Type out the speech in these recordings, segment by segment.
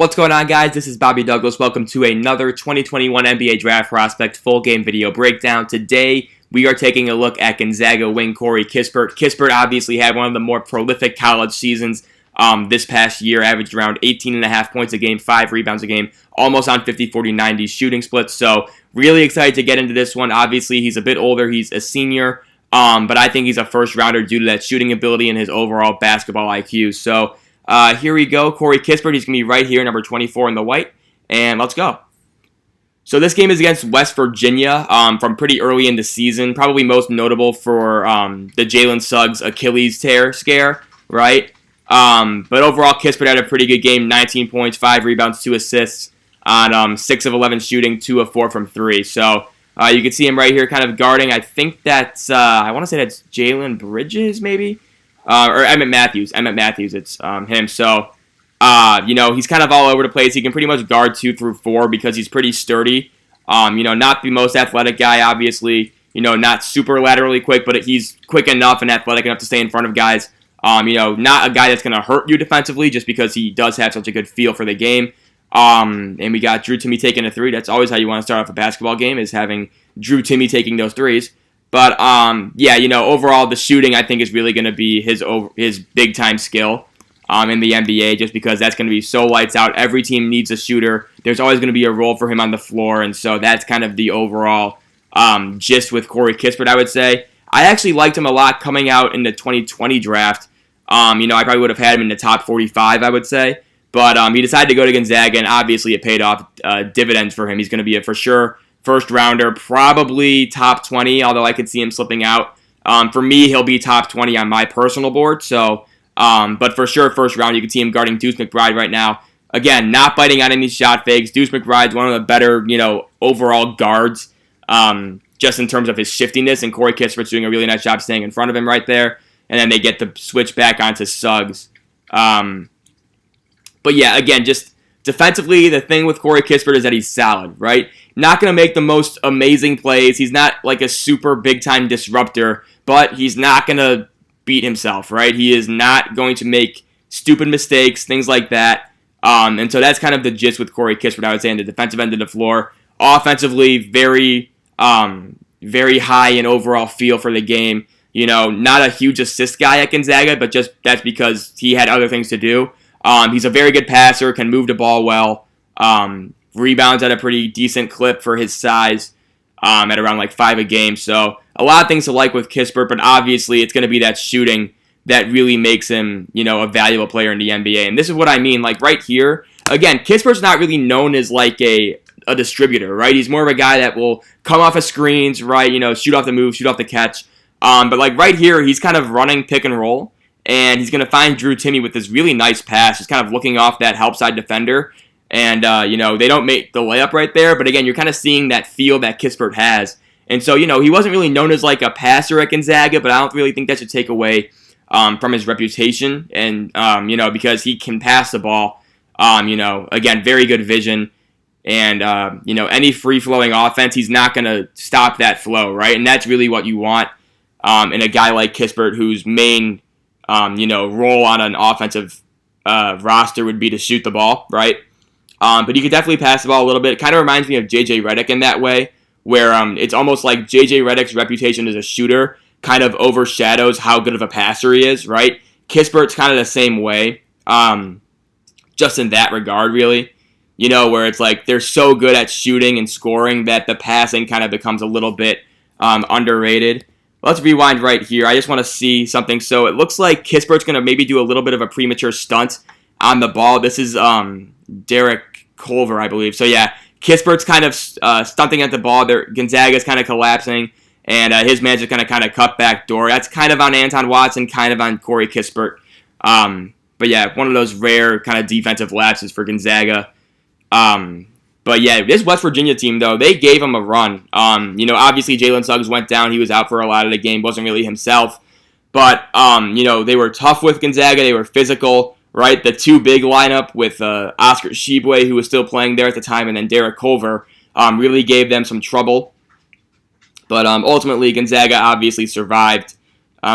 What's going on, guys? This is Bobby Douglas. Welcome to another 2021 NBA Draft Prospect full game video breakdown. Today, we are taking a look at Gonzaga wing Corey Kispert. Kispert obviously had one of the more prolific college seasons this past year, averaged around 18.5 points a game, 5 rebounds a game, almost on 50-40-90 shooting splits. So, really excited to get into this one. Obviously, he's a bit older. He's a senior, but I think he's a first-rounder due to that shooting ability and his overall basketball IQ. So, here we go. Corey Kispert, he's going to be right here, number 24 in the white, and let's go. So this game is against West Virginia from pretty early in the season, probably most notable for the Jalen Suggs Achilles tear scare, right? But overall, Kispert had a pretty good game, 19 points, 5 rebounds, 2 assists on 6 of 11 shooting, 2 of 4 from 3. So you can see him right here kind of guarding. I think that's, I want to say that's Jalen Bridges, maybe? Or Emmett Matthews. It's him. So, he's kind of all over the place. He can pretty much guard 2 through 4 because he's pretty sturdy. Not the most athletic guy, obviously. Not super laterally quick, but he's quick enough and athletic enough to stay in front of guys. Not a guy that's going to hurt you defensively just because he does have such a good feel for the game. And we got Drew Timme taking a 3. That's always how you want to start off a basketball game, is having Drew Timme taking those 3s. But, overall, the shooting, I think, is really going to be his big-time skill in the NBA, just because that's going to be so lights out. Every team needs a shooter. There's always going to be a role for him on the floor, and so that's kind of the overall gist with Corey Kispert, I would say. I actually liked him a lot coming out in the 2020 draft. I probably would have had him in the top 45, I would say. But he decided to go to Gonzaga, and obviously it paid off dividends for him. He's going to be a for sure first rounder, probably top 20, although I could see him slipping out. For me, he'll be top 20 on my personal board. So, but for sure, first round, you can see him guarding Deuce McBride right now. Again, not biting on any shot fakes. Deuce McBride's one of the better, overall guards, just in terms of his shiftiness. And Corey Kispert's doing a really nice job staying in front of him right there. And then they get the switch back onto Suggs. But yeah, again, just defensively, the thing with Corey Kispert is that he's solid, right? Not going to make the most amazing plays. He's not like a super big-time disruptor, but he's not going to beat himself, right? He is not going to make stupid mistakes, things like that. And so that's kind of the gist with Corey Kispert, I would say, on the defensive end of the floor. Offensively, very high in overall feel for the game. Not a huge assist guy at Gonzaga, but just that's because he had other things to do. He's a very good passer, can move the ball well, rebounds at a pretty decent clip for his size, at around like 5 a game. So a lot of things to like with Kispert, but obviously it's going to be that shooting that really makes him, a valuable player in the NBA. And this is what I mean, like right here, again, Kispert's not really known as like a distributor, right? He's more of a guy that will come off of screens, right? Shoot off the move, shoot off the catch. But like right here, he's kind of running pick and roll. And he's going to find Drew Timme with this really nice pass. He's kind of looking off that help side defender. And, they don't make the layup right there. But again, you're kind of seeing that feel that Kispert has. And so, he wasn't really known as like a passer at Gonzaga, but I don't really think that should take away from his reputation. And, because he can pass the ball. Again, very good vision. And, any free-flowing offense, he's not going to stop that flow, right? And that's really what you want in a guy like Kispert, whose main role on an offensive roster would be to shoot the ball, right? But he could definitely pass the ball a little bit. It kind of reminds me of J.J. Redick in that way, where it's almost like J.J. Redick's reputation as a shooter kind of overshadows how good of a passer he is, right? Kispert's kind of the same way, just in that regard, really. Where it's like they're so good at shooting and scoring that the passing kind of becomes a little bit underrated. Let's rewind right here. I just want to see something. So it looks like Kispert's going to maybe do a little bit of a premature stunt on the ball. This is Derek Culver, I believe. So yeah, Kispert's kind of stunting at the ball. Gonzaga's kind of collapsing, and his man's just going to kind of cut back door. That's kind of on Anton Watson, kind of on Corey Kispert. But yeah, one of those rare kind of defensive lapses for Gonzaga. But yeah, this West Virginia team, though, they gave him a run. Obviously Jalen Suggs went down. He was out for a lot of the game. Wasn't really himself. But, they were tough with Gonzaga. They were physical, right? The two big lineup with Oscar Tshiebwe, who was still playing there at the time, and then Derek Culver really gave them some trouble. But ultimately, Gonzaga obviously survived.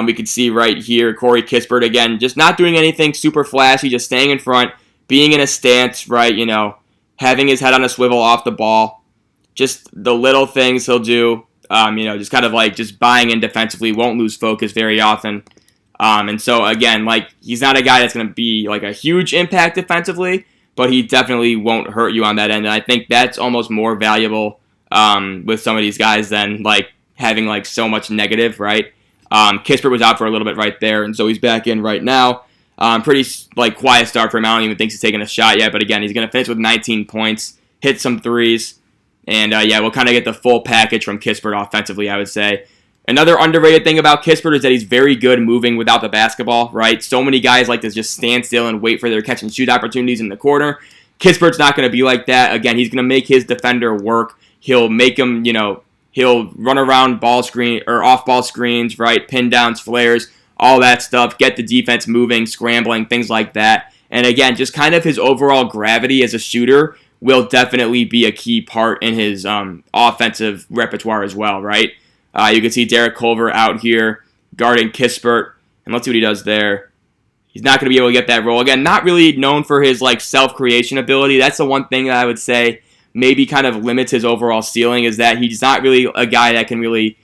We could see right here, Corey Kispert, again, just not doing anything super flashy, just staying in front, being in a stance, right, having his head on a swivel off the ball, just the little things he'll do, just kind of like just buying in defensively, won't lose focus very often. And so, again, like, he's not a guy that's going to be like a huge impact defensively, but he definitely won't hurt you on that end. And I think that's almost more valuable with some of these guys than like having like so much negative, right? Kispert was out for a little bit right there, and so he's back in right now. Pretty like quiet start for him. I don't even think he's taking a shot yet, but again, he's going to finish with 19 points, hit some threes, and we'll kind of get the full package from Kispert offensively, I would say. Another underrated thing about Kispert is that he's very good moving without the basketball, right? So many guys like to just stand still and wait for their catch and shoot opportunities in the corner. Kispert's not going to be like that. Again, he's going to make his defender work. He'll make him, he'll run around ball screen or off ball screens, right? Pin downs, flares, all that stuff. Get the defense moving, scrambling, things like that. And again, just kind of his overall gravity as a shooter will definitely be a key part in his offensive repertoire as well, right? You can see Derek Culver out here guarding Kispert, and let's see what he does there. He's not going to be able to get that roll. Again, not really known for his like self-creation ability. That's the one thing that I would say maybe kind of limits his overall ceiling, is that he's not really a guy that can really,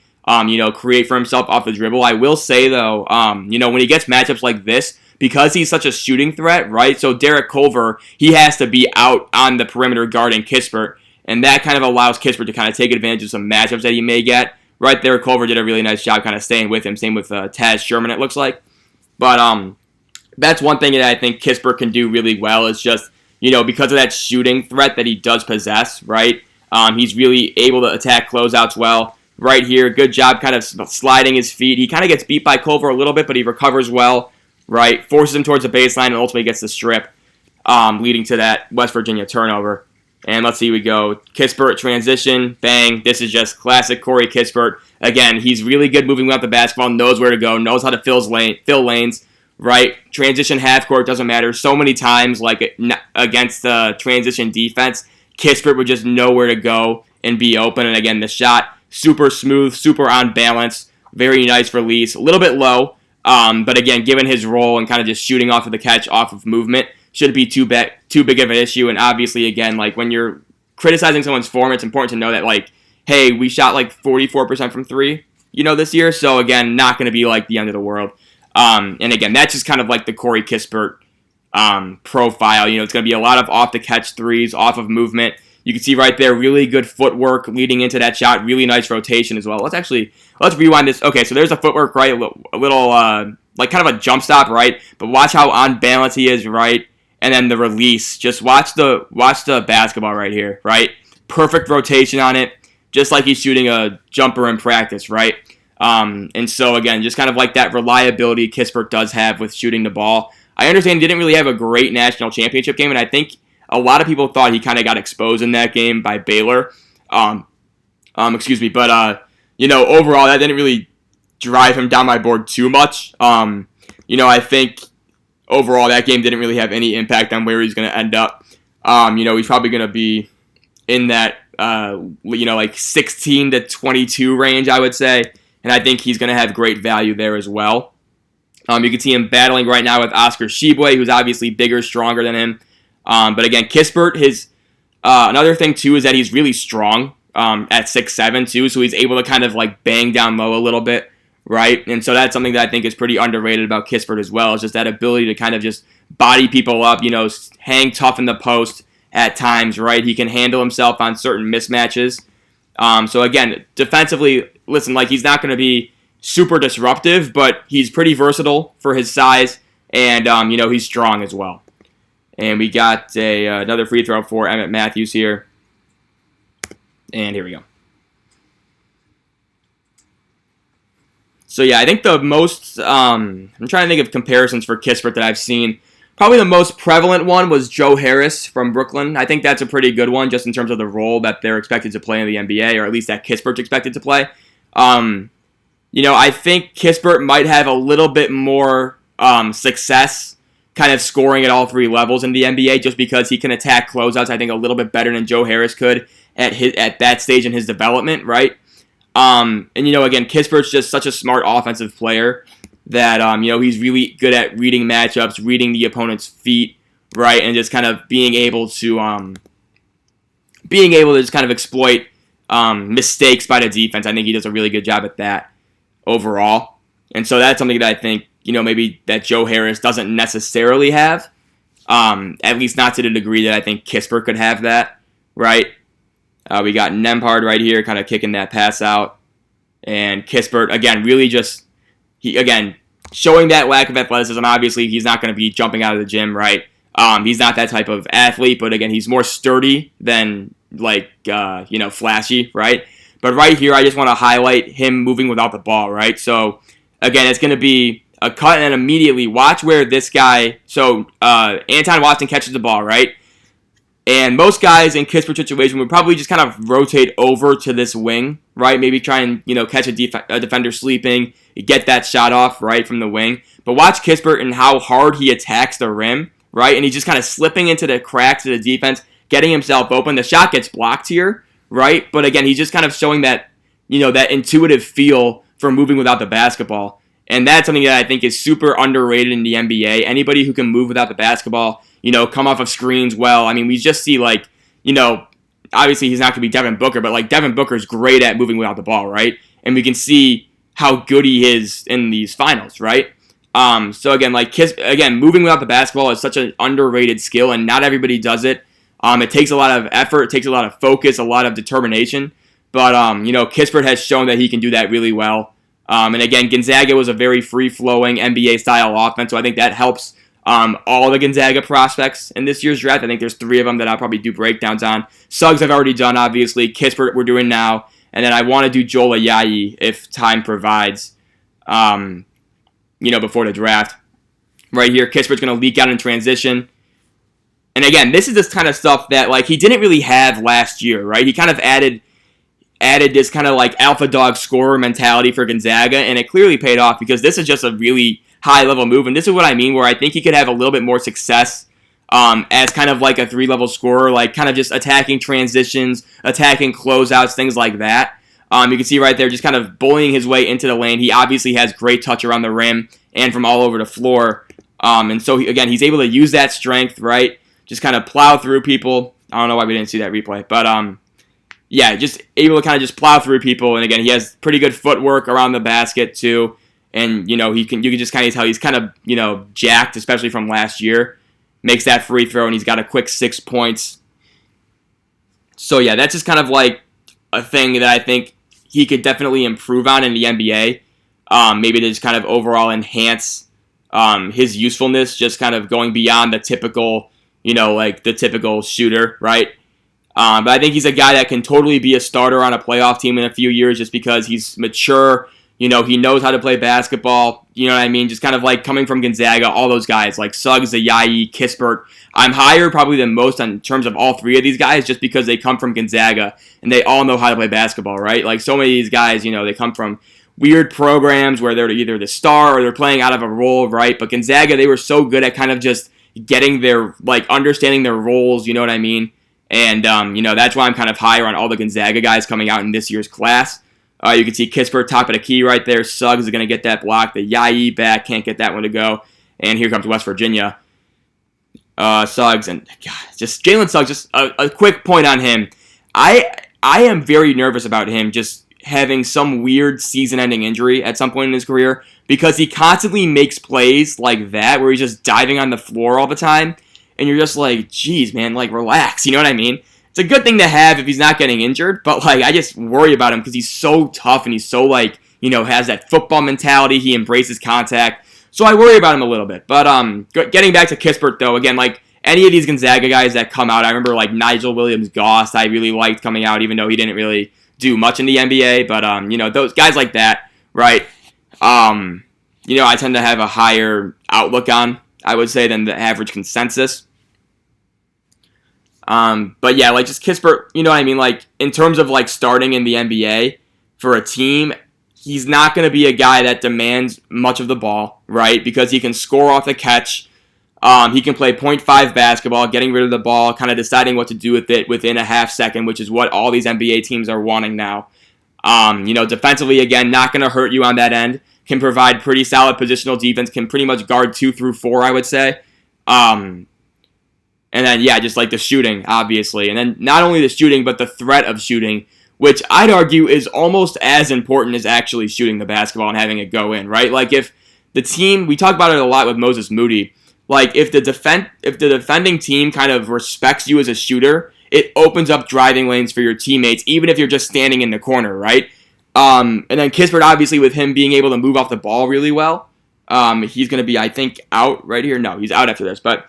create for himself off the dribble. I will say, though, when he gets matchups like this, because he's such a shooting threat, right? So Derek Culver, he has to be out on the perimeter guarding Kispert, and that kind of allows Kispert to kind of take advantage of some matchups that he may get. Right there, Culver did a really nice job kind of staying with him. Same with Taz Sherman, it looks like. But that's one thing that I think Kispert can do really well, is just, because of that shooting threat that he does possess, right? He's really able to attack closeouts well. Right here, good job kind of sliding his feet. He kind of gets beat by Culver a little bit, but he recovers well, right? Forces him towards the baseline and ultimately gets the strip, leading to that West Virginia turnover. And let's see, we go Kispert transition, bang. This is just classic Corey Kispert. Again, he's really good moving without the basketball, knows where to go, knows how to fill lanes, right? Transition half court, doesn't matter. So many times, like against the transition defense, Kispert would just know where to go and be open. And again, the shot, super smooth, super on balance, very nice release, a little bit low. But again, given his role and kind of just shooting off of the catch, off of movement, shouldn't be too big of an issue. And obviously, again, like when you're criticizing someone's form, it's important to know that, like, hey, we shot like 44% from three, this year. So again, not going to be like the end of the world. And again, that's just kind of like the Corey Kispert profile. It's going to be a lot of off the catch threes, off of movement. You can see right there, really good footwork leading into that shot. Really nice rotation as well. Let's rewind this. Okay, so there's the footwork, right? A little like kind of a jump stop, right? But watch how on balance he is, right? And then the release. Just watch the basketball right here, right? Perfect rotation on it, just like he's shooting a jumper in practice, right? And so, again, just kind of like that reliability Kispert does have with shooting the ball. I understand he didn't really have a great national championship game, and I think a lot of people thought he kind of got exposed in that game by Baylor. But, overall, that didn't really drive him down my board too much. I think overall, that game didn't really have any impact on where he's going to end up. He's probably going to be in that, like 16 to 22 range, I would say. And I think he's going to have great value there as well. You can see him battling right now with Oscar Tshiebwe, who's obviously bigger, stronger than him. But again, Kispert, another thing too is that he's really strong at 6'7", too. So he's able to kind of like bang down low a little bit. Right, and so that's something that I think is pretty underrated about Kispert as well, is just that ability to kind of just body people up, hang tough in the post at times, right? He can handle himself on certain mismatches. So again, defensively, listen, like he's not going to be super disruptive, but he's pretty versatile for his size, and he's strong as well. And we got another free throw for Emmett Matthews here, and here we go. So yeah, I think the most, I'm trying to think of comparisons for Kispert that I've seen. Probably the most prevalent one was Joe Harris from Brooklyn. I think that's a pretty good one just in terms of the role that they're expected to play in the NBA, or at least that Kispert's expected to play. I think Kispert might have a little bit more success kind of scoring at all three levels in the NBA, just because he can attack closeouts, I think, a little bit better than Joe Harris could at that stage in his development, right? Again, Kispert's just such a smart offensive player that, he's really good at reading matchups, reading the opponent's feet, right? And just kind of being able to just kind of exploit mistakes by the defense. I think he does a really good job at that overall. And so that's something that I think, maybe that Joe Harris doesn't necessarily have. At least not to the degree that I think Kispert could have that, right? We got Nembhard right here kind of kicking that pass out. And Kispert, again, really just, showing that lack of athleticism. Obviously, he's not going to be jumping out of the gym, right? He's not that type of athlete, but again, he's more sturdy than, flashy, right? But right here, I just want to highlight him moving without the ball, right? So, again, it's going to be a cut, and then immediately watch where this guy, Anton Watson catches the ball, right? And most guys in Kispert's situation would probably just kind of rotate over to this wing, right? Maybe try and, catch a defender sleeping, get that shot off, right, from the wing. But watch Kispert and how hard he attacks the rim, right? And he's just kind of slipping into the cracks of the defense, getting himself open. The shot gets blocked here, right? But again, he's just kind of showing that, that intuitive feel for moving without the basketball. And that's something that I think is super underrated in the NBA. Anybody who can move without the basketball, come off of screens well. I mean, we just see, obviously he's not going to be Devin Booker, but, Devin Booker's great at moving without the ball, right? And we can see how good he is in these finals, right? So, again, moving without the basketball is such an underrated skill, and not everybody does it. It takes a lot of effort, it takes a lot of focus, a lot of determination. But, Kispert has shown that he can do that really well. And again, Gonzaga was a very free-flowing NBA-style offense, so I think that helps all the Gonzaga prospects in this year's draft. I think there's 3 of them that I'll probably do breakdowns on. Suggs I've already done, obviously. Kispert we're doing now. And then I want to do Joel Ayayi if time provides, before the draft. Right here, Kispert's going to leak out in transition. And again, this is this kind of stuff that, he didn't really have last year, right? He kind of added this kind of, alpha dog scorer mentality for Gonzaga, and it clearly paid off because this is just a really high-level move. And this is what I mean, where I think he could have a little bit more success as kind of like a 3-level scorer, kind of just attacking transitions, attacking closeouts, things like that. You can see right there just kind of bullying his way into the lane. He obviously has great touch around the rim and from all over the floor. And so, he's able to use that strength, right? Just kind of plow through people. I don't know why we didn't see that replay. But, just able to kind of just plow through people. And again, he has pretty good footwork around the basket, too. And, you can just kind of tell he's kind of, jacked, especially from last year. Makes that free throw, and he's got a quick 6 points. So, that's just kind of a thing that I think he could definitely improve on in the NBA. Maybe to just kind of overall enhance his usefulness, just kind of going beyond the typical, the typical shooter, right? But I think he's a guy that can totally be a starter on a playoff team in a few years just because he's mature. He knows how to play basketball. You know what I mean? Just kind of coming from Gonzaga, all those guys like Suggs, Ayayi, Kispert. I'm higher probably than most in terms of all 3 of these guys just because they come from Gonzaga and they all know how to play basketball, right? So many of these guys, they come from weird programs where they're either the star or they're playing out of a role, right? But Gonzaga, they were so good at kind of just getting their, understanding their roles, you know what I mean? And, that's why I'm kind of higher on all the Gonzaga guys coming out in this year's class. You can see Kispert top of the key right there. Suggs is going to get that block. The Ayayi back can't get that one to go. And here comes West Virginia. Suggs and just Jalen Suggs. Just a quick point on him. I am very nervous about him just having some weird season-ending injury at some point in his career because he constantly makes plays like that where he's just diving on the floor all the time. And you're just like, geez, man, relax. You know what I mean? It's a good thing to have if he's not getting injured, but, I just worry about him because he's so tough and he's so, has that football mentality. He embraces contact. So I worry about him a little bit. But getting back to Kispert, though, again, any of these Gonzaga guys that come out, I remember, Nigel Williams-Goss I really liked coming out, even though he didn't really do much in the NBA. But, those guys like that, right, I tend to have a higher outlook on, I would say, than the average consensus. But just Kispert, you know what I mean? In terms of, starting in the NBA for a team, he's not going to be a guy that demands much of the ball, right? Because he can score off the catch. He can play 0.5 basketball, getting rid of the ball, kind of deciding what to do with it within a half second, which is what all these NBA teams are wanting now. Defensively, again, not going to hurt you on that end. Can provide pretty solid positional defense, can pretty much guard 2 through 4, I would say. And then, yeah, just like the shooting, obviously. And then not only the shooting, but the threat of shooting, which I'd argue is almost as important as actually shooting the basketball and having it go in, right? Like if the team, we talk about it a lot with Moses Moody, like if the defending team kind of respects you as a shooter, it opens up driving lanes for your teammates, even if you're just standing in the corner, right? And then Kispert, obviously, with him being able to move off the ball really well, he's going to be, I think, out right here. No, he's out after this, but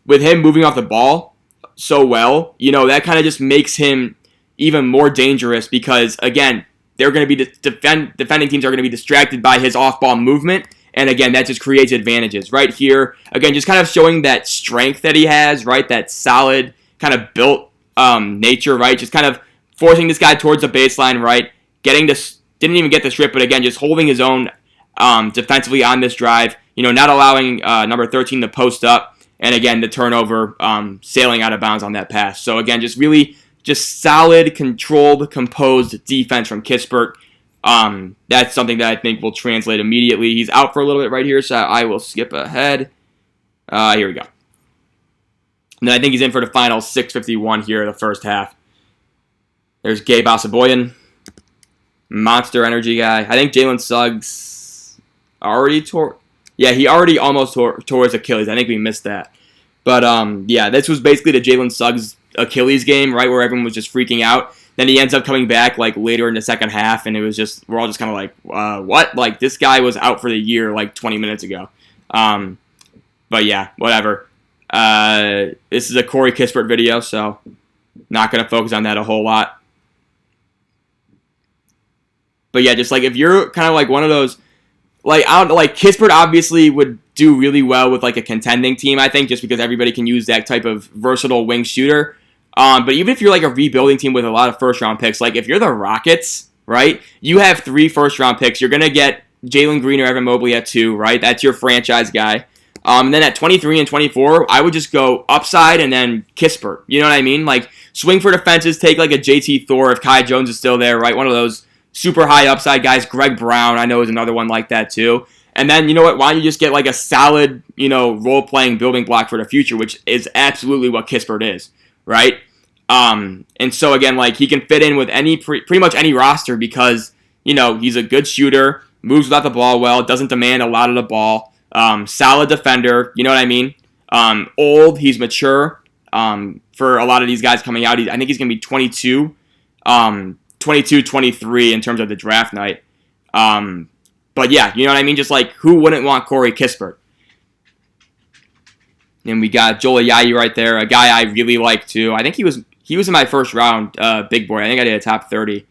with him moving off the ball so well, that kind of just makes him even more dangerous because, again, they're going to be defending teams are going to be distracted by his off-ball movement, and again, that just creates advantages. Right here, again, just kind of showing that strength that he has, right, that solid kind of built nature, right, just kind of forcing this guy towards the baseline, right, didn't even get the strip, but again, just holding his own defensively on this drive, not allowing number 13 to post up, and again, the turnover, sailing out of bounds on that pass. So again, just solid, controlled, composed defense from Kispert. That's something that I think will translate immediately. He's out for a little bit right here, so I will skip ahead. Here we go. And then I think he's in for the final 6:51 here in the first half. There's Gabe Asaboyan, monster energy guy. I think Jalen Suggs already tore. Yeah, he already almost tore his Achilles. I think we missed that. But, yeah, this was basically the Jalen Suggs Achilles game, right, where everyone was just freaking out. Then he ends up coming back, like, later in the second half, and it was just, we're all just kind of like, what? Like, this guy was out for the year, like, 20 minutes ago. But, yeah, whatever. This is a Corey Kispert video, so not going to focus on that a whole lot. But, yeah, just, like, if you're kind of, like, one of those, like, Kispert obviously would do really well with, like, a contending team, I think, just because everybody can use that type of versatile wing shooter. But even if you're, like, a rebuilding team with a lot of first-round picks, like, if you're the Rockets, right, you have 3 first-round picks. You're going to get Jalen Green or Evan Mobley at 2, right? That's your franchise guy. And then at 23 and 24, I would just go upside and then Kispert. You know what I mean? Like, swing for the fences, take, like, a JT Thor if Kai Jones is still there, right? One of those super high upside guys. Greg Brown, I know, is another one like that, too. And then, you know what, why don't you just get, like, a solid, role-playing building block for the future, which is absolutely what Kispert is, right? And so, again, like, he can fit in with pretty much any roster because, he's a good shooter, moves without the ball well, doesn't demand a lot of the ball, solid defender, you know what I mean? Old, he's mature. For a lot of these guys coming out, I think he's going to be 22, 23 in terms of the draft night. But yeah, you know what I mean? Just like, who wouldn't want Corey Kispert? And we got Joel Ayayi right there, a guy I really like too. I think he was in my first round, big board. I think I did a top 30.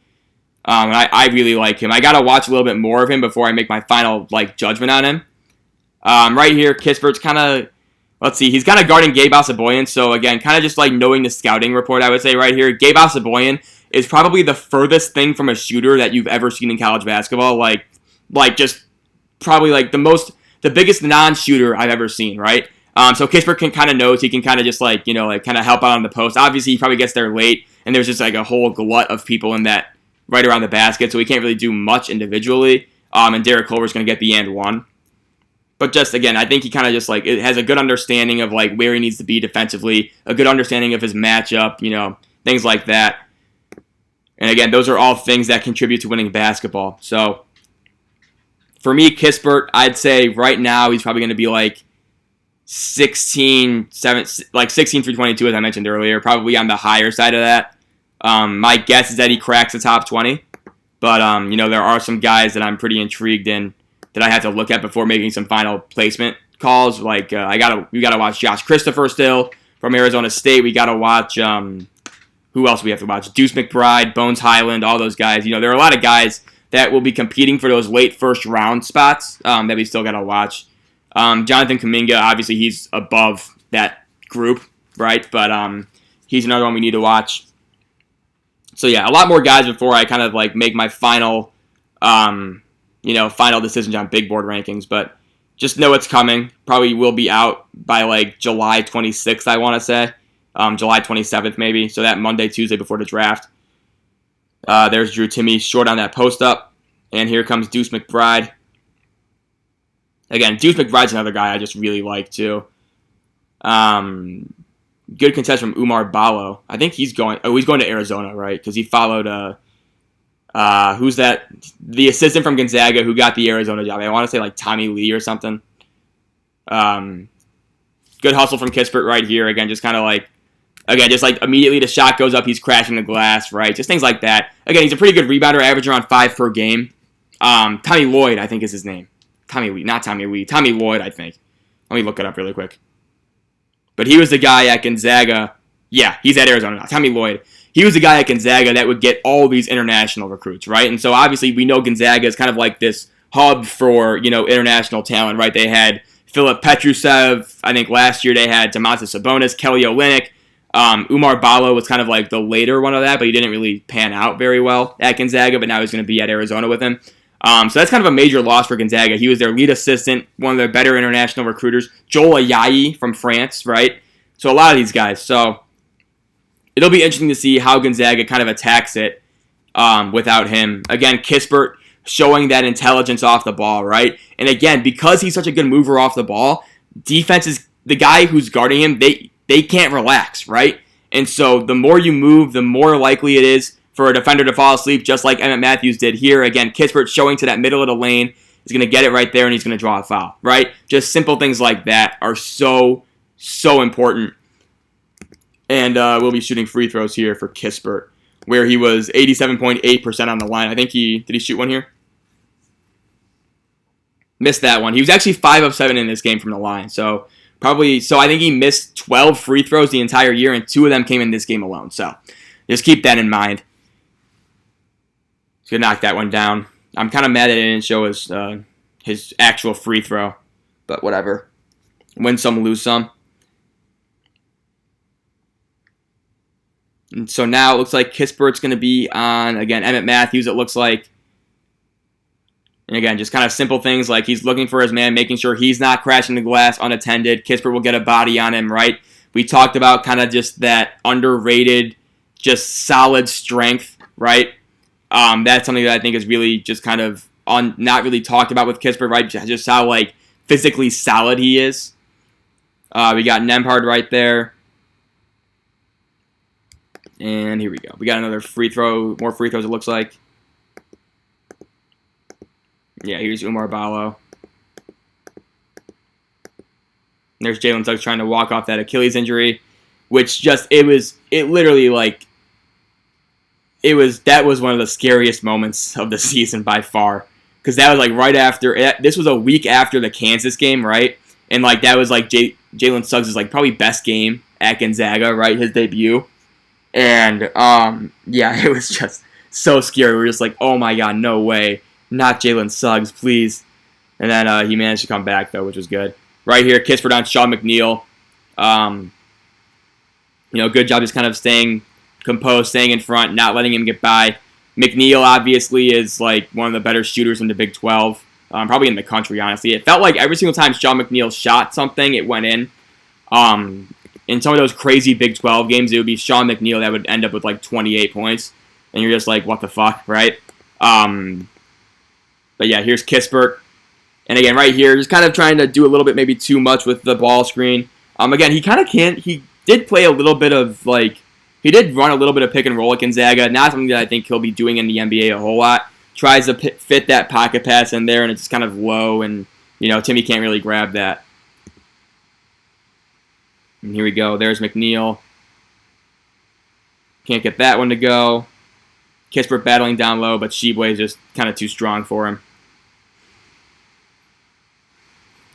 And I really like him. I got to watch a little bit more of him before I make my final, like, judgment on him. Right here, Kispert's kind of, let's see, he's kind of guarding Gabe Asaboyan. So again, kind of just like knowing the scouting report, I would say right here, Gabe Asaboyan is probably the furthest thing from a shooter that you've ever seen in college basketball. Like just probably like the biggest non-shooter I've ever seen, right? So Kispert knows he can kind of just like, kind of help out on the post. Obviously, he probably gets there late, and there's just like a whole glut of people in that right around the basket, so he can't really do much individually. And Derek Culver's going to get the and one. But just, again, I think he kind of just like has a good understanding of like where he needs to be defensively, a good understanding of his matchup, things like that. And again, those are all things that contribute to winning basketball. So for me, Kispert, I'd say right now he's probably going to be like 16 through 22, as I mentioned earlier, probably on the higher side of that. My guess is that he cracks the top 20. But, there are some guys that I'm pretty intrigued in that I have to look at before making some final placement calls. Like, we got to watch Josh Christopher still from Arizona State. We got to watch, who else we have to watch? Deuce McBride, Bones Highland, all those guys. There are a lot of guys that will be competing for those late first round spots that we still got to watch. Jonathan Kuminga, obviously he's above that group, right? But he's another one we need to watch. So yeah, a lot more guys before I kind of like make my final, final decisions on big board rankings. But just know it's coming. Probably will be out by like July 26th, I want to say. July 27th maybe. So that Monday, Tuesday before the draft. There's Drew Timme short on that post up. And here comes Deuce McBride. Again, Deuce McBride's another guy I just really like too. Good contest from Umar Ballo. I think he's going to Arizona, right? Because he followed, who's that? The assistant from Gonzaga who got the Arizona job. I want to say like Tommy Lee or something. Good hustle from Kispert right here. Again, just kind of like, just like immediately the shot goes up, he's crashing the glass, right? Just things like that. Again, he's a pretty good rebounder, averaging around 5 per game. Tommy Lloyd, I think is his name. Tommy Lloyd, I think. Let me look it up really quick. But he was the guy at Gonzaga. Yeah, he's at Arizona now. Tommy Lloyd. He was the guy at Gonzaga that would get all these international recruits, right? And so obviously we know Gonzaga is kind of like this hub for, international talent, right? They had Filip Petrusev. I think last year they had Domantas Sabonis, Kelly Olynyk. Umar Ballo was kind of like the later one of that, but he didn't really pan out very well at Gonzaga, but now he's going to be at Arizona with him. So that's kind of a major loss for Gonzaga. He was their lead assistant, one of their better international recruiters. Joel Ayayi from France, right? So a lot of these guys. So it'll be interesting to see how Gonzaga kind of attacks it without him. Again, Kispert showing that intelligence off the ball, right? And again, because he's such a good mover off the ball, defenses, the guy who's guarding him, they can't relax, right? And so the more you move, the more likely it is for a defender to fall asleep, just like Emmett Matthews did here. Again, Kispert showing to that middle of the lane. He's going to get it right there, and he's going to draw a foul, right? Just simple things like that are so important. And we'll be shooting free throws here for Kispert, where he was 87.8% on the line. I think did he shoot one here? Missed that one. He was actually 5 of 7 in this game from the line. So I think he missed 12 free throws the entire year, and 2 of them came in this game alone. So just keep that in mind. He's going to knock that one down. I'm kind of mad that it didn't show his actual free throw, but whatever. Win some, lose some. And so now it looks like Kispert's going to be on, again, Emmett Matthews, it looks like. And again, just kind of simple things like he's looking for his man, making sure he's not crashing the glass unattended. Kispert will get a body on him, right? We talked about kind of just that underrated, just solid strength, right? That's something that I think is really just kind of not really talked about with Kispert, right? Just how like physically solid he is. We got Nembhard right there. And here we go. We got another free throw, more free throws it looks like. Yeah, here's Umar Ballo. There's Jalen Suggs trying to walk off that Achilles injury, which that was one of the scariest moments of the season by far. Because that was like right after, this was a week after the Kansas game, right? And like that was like Jalen Suggs' like probably best game at Gonzaga, right? His debut. And it was just so scary. We were just like, oh my god, no way. Not Jalen Suggs, please. And then he managed to come back, though, which was good. Right here, Kispert on Sean McNeil. Good job just kind of staying composed, staying in front, not letting him get by. McNeil, obviously, is like one of the better shooters in the Big 12. Probably in the country, honestly. It felt like every single time Sean McNeil shot something, it went in. In some of those crazy Big 12 games, it would be Sean McNeil that would end up with like 28 points. And you're just like, what the fuck, right? But yeah, here's Kispert. And again, right here, just kind of trying to do a little bit maybe too much with the ball screen. Again, he kind of can't. He did play a little bit of he did run a little bit of pick and roll at Gonzaga. Not something that I think he'll be doing in the NBA a whole lot. Tries to fit that pocket pass in there, and it's kind of low, and Timmy can't really grab that. And here we go. There's McNeil. Can't get that one to go. Kispert battling down low, but Sheboy is just kind of too strong for him.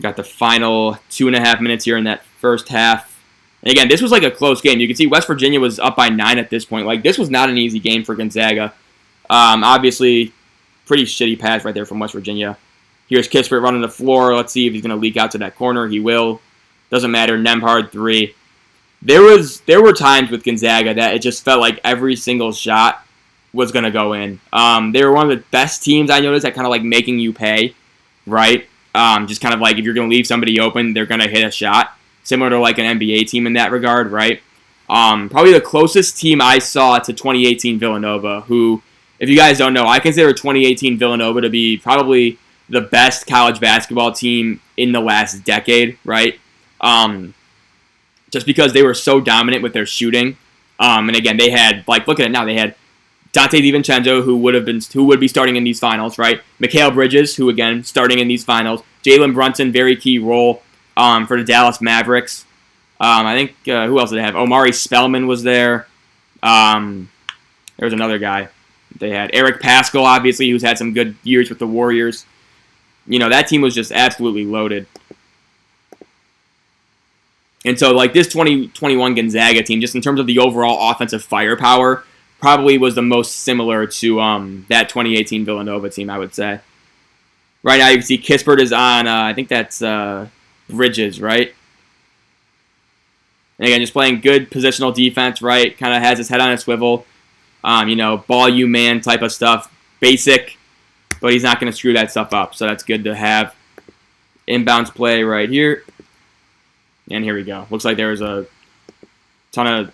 Got the final 2.5 minutes here in that first half. And again, this was like a close game. You can see West Virginia was up by 9 at this point. Like, this was not an easy game for Gonzaga. Obviously, pretty shitty pass right there from West Virginia. Here's Kispert running the floor. Let's see if he's going to leak out to that corner. He will. Doesn't matter. Nembhard 3. There were times with Gonzaga that it just felt like every single shot was going to go in. They were one of the best teams, I noticed, at kind of like making you pay, right? Just kind of like if you're going to leave somebody open, they're going to hit a shot. Similar to like an NBA team in that regard, right? Probably the closest team I saw to 2018 Villanova, who, if you guys don't know, I consider 2018 Villanova to be probably the best college basketball team in the last decade, right? just because they were so dominant with their shooting. And again, they had, like, look at it now, they had Dante DiVincenzo, who would be starting in these finals, right? Mikal Bridges, who again starting in these finals. Jalen Brunson, very key role for the Dallas Mavericks. I think who else did they have? Omari Spellman was there. There was another guy they had. Eric Paschall, obviously, who's had some good years with the Warriors. You know, that team was just absolutely loaded. And so, like, this 2021 Gonzaga team, just in terms of the overall offensive firepower, probably was the most similar to that 2018 Villanova team, I would say. Right now, you can see Kispert is on, I think that's Bridges, right? And again, just playing good positional defense, right? Kind of has his head on a swivel. You know, ball you man type of stuff. Basic, but he's not going to screw that stuff up. So that's good to have. Inbounds play right here. And here we go. Looks like there was a ton of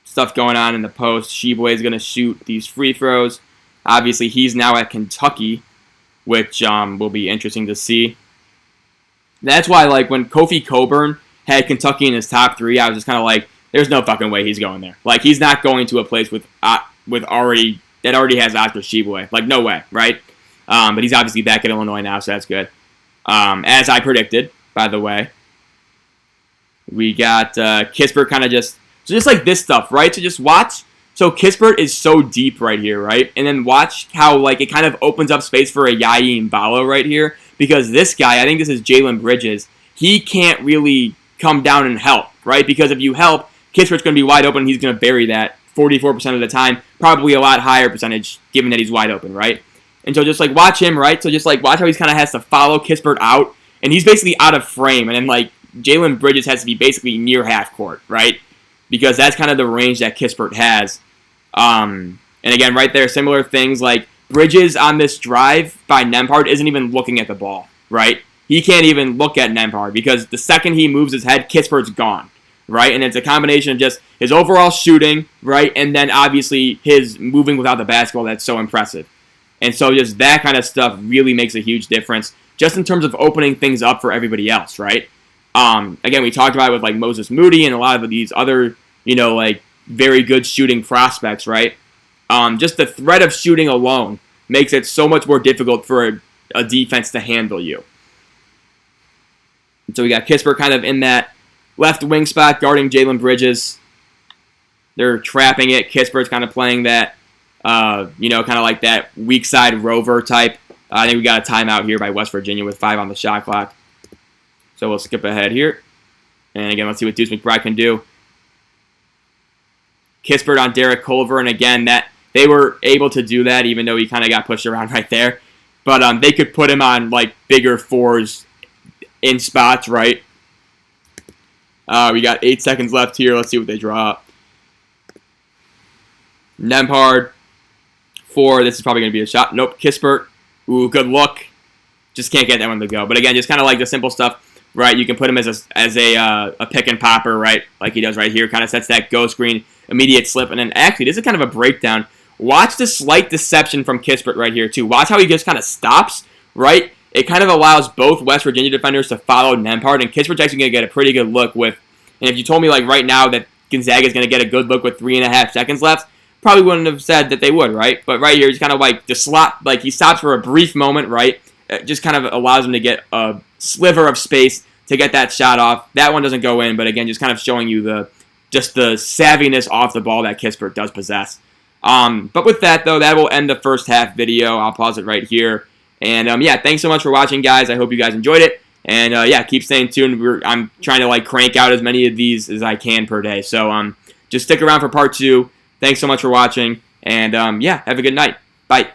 stuff going on in the post. Sheboy is going to shoot these free throws. Obviously, he's now at Kentucky, which will be interesting to see. That's why, like, when Kofi Cockburn had Kentucky in his top 3, I was just kind of like, there's no fucking way he's going there. Like, he's not going to a place that already has Oscar Sheboy. Like, no way, right? But he's obviously back in Illinois now, so that's good. As I predicted, by the way. We got Kispert kind of just like this stuff, right? So just watch. So Kispert is so deep right here, right? And then watch how, like, it kind of opens up space for a Yayi Mbalo right here. Because this guy, I think this is Jalen Bridges, he can't really come down and help, right? Because if you help, Kispert's going to be wide open and he's going to bury that 44% of the time. Probably a lot higher percentage given that he's wide open, right? And so just, like, watch him, right? So just, like, watch how he's kind of has to follow Kispert out. And he's basically out of frame. And then, like, Jalen Bridges has to be basically near half court, right? Because that's kind of the range that Kispert has. And again, right there, similar things like Bridges on this drive by Nembhard isn't even looking at the ball, right? He can't even look at Nembhard because the second he moves his head, Kispert's gone, right? And it's a combination of just his overall shooting, right? And then obviously his moving without the basketball that's so impressive. And so just that kind of stuff really makes a huge difference just in terms of opening things up for everybody else, right? Again, we talked about it with, like, Moses Moody and a lot of these other, you know, like, very good shooting prospects, right? Just the threat of shooting alone makes it so much more difficult for a defense to handle you. And so we got Kispert kind of in that left wing spot guarding Jalen Bridges. They're trapping it. Kispert's kind of playing that, you know, kind of like that weak side rover type. I think we got a timeout here by West Virginia with 5 on the shot clock. So we'll skip ahead here. And again, let's see what Deuce McBride can do. Kispert on Derek Culver. And again, that they were able to do that even though he kind of got pushed around right there. But they could put him on, like, bigger 4s in spots, right? We got 8 seconds left here. Let's see what they draw up. Nembhard. 4. This is probably going to be a shot. Nope. Kispert. Ooh, good look. Just can't get that one to go. But again, just kind of like the simple stuff. Right, you can put him as a pick and popper, right, like he does right here. Kind of sets that go screen, immediate slip, and then actually this is kind of a breakdown. Watch the slight deception from Kispert right here too. Watch how he just kind of stops, right? It kind of allows both West Virginia defenders to follow Nembhard, and Kispert's actually going to get a pretty good look with. And if you told me, like, right now that Gonzaga is going to get a good look with 3.5 seconds left, probably wouldn't have said that they would, right? But right here, he's kind of like the slot, like he stops for a brief moment, right? It just kind of allows him to get a sliver of space to get that shot off. That one doesn't go in, but again, just kind of showing you the savviness off the ball that Kispert does possess. But with that, though, that will end the first half video. I'll pause it right here. And yeah, thanks so much for watching, guys. I hope you guys enjoyed it. And yeah, keep staying tuned. I'm trying to, like, crank out as many of these as I can per day. So just stick around for part 2. Thanks so much for watching. And yeah, have a good night. Bye.